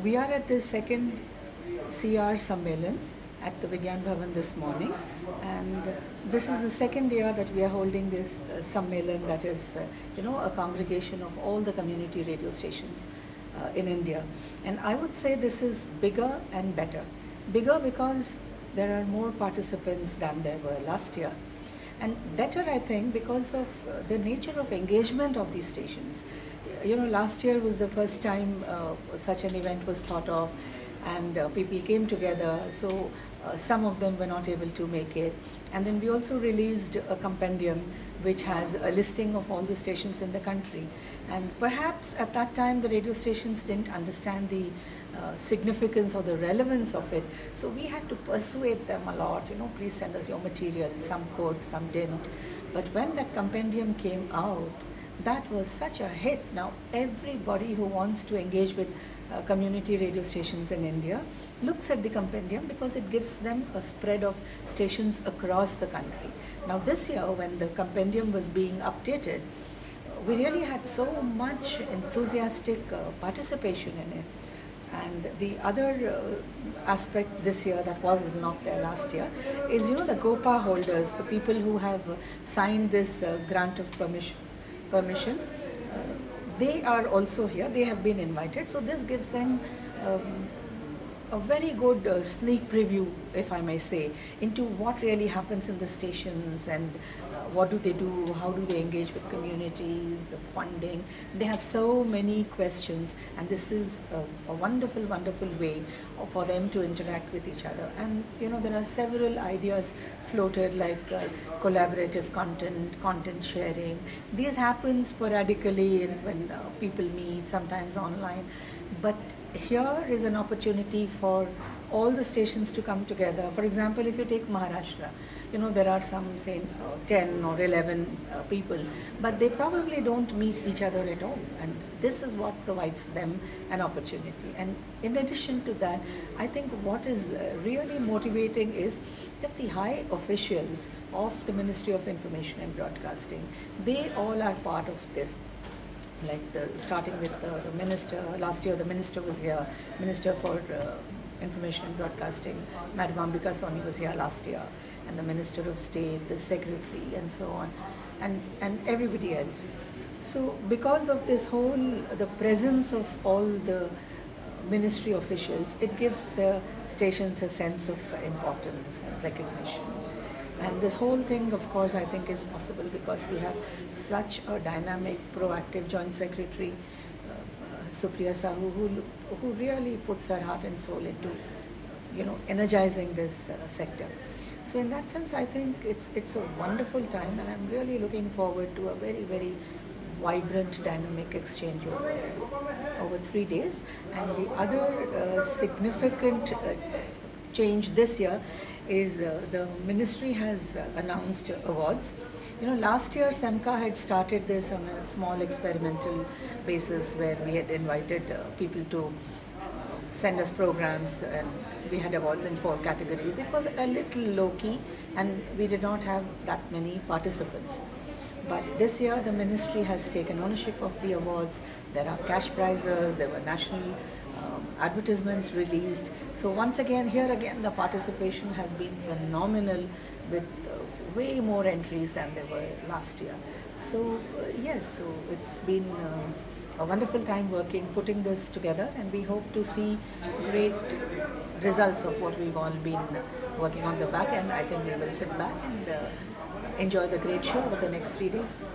we are at the second CR Sammelan at the Vigyan Bhavan this morning, and this is the second year that we are holding this Sammelan, that is, a congregation of all the community radio stations in India. And I would say this is bigger and better. Bigger because there are more participants than there were last year. And better, I think, because of the nature of engagement of these stations. Last year was the first time such an event was thought of, and people came together, so some of them were not able to make it. And then we also released a compendium which has a listing of all the stations in the country. And perhaps at that time the radio stations didn't understand the significance or the relevance of it. So we had to persuade them a lot, please send us your material. Some could, some didn't. But when that compendium came out, that was such a hit. Now everybody who wants to engage with community radio stations in India looks at the compendium because it gives them a spread of stations across the country. Now this year, when the compendium was being updated, we really had so much enthusiastic participation in it. And the other aspect this year that was not there last year is, the GOPA holders, the people who have signed this grant of permission, they are also here. They have been invited. So this gives them a very good sneak preview, if I may say, into what really happens in the stations and what do they do, how do they engage with communities, the funding. They have so many questions, and this is a wonderful, wonderful way for them to interact with each other. And there are several ideas floated, like collaborative content sharing. These happen sporadically when people meet, sometimes online. But here is an opportunity for all the stations to come together. For example, if you take Maharashtra, there are some, say, 10 or 11 people, but they probably don't meet each other at all. And this is what provides them an opportunity. And in addition to that, I think what is really motivating is that the high officials of the Ministry of Information and Broadcasting, they all are part of this. Like starting with the minister. Last year the minister was here, Minister for Information and Broadcasting, Madam Ambika Soni was here last year, and the Minister of State, the Secretary, and so on, and everybody else. So because of this the presence of all the ministry officials, it gives the stations a sense of importance and recognition. And this whole thing, of course, I think is possible because we have such a dynamic, proactive Joint Secretary, Supriya Sahu, who really puts her heart and soul into, energizing this sector. So in that sense, I think it's a wonderful time, and I'm really looking forward to a very, very vibrant, dynamic exchange over 3 days. And the other significant change this year is the ministry has announced awards. Last year SEMCA had started this on a small experimental basis where we had invited people to send us programs, and we had awards in 4 categories. It was a little low-key and we did not have that many participants. But this year the ministry has taken ownership of the awards. There are cash prizes, there were national advertisements released. So once again, here again, the participation has been phenomenal, with way more entries than there were last year. So yes, so it's been a wonderful time putting this together, and we hope to see great results of what we've all been working on the back end. I think we will sit back and enjoy the great show over the next 3 days.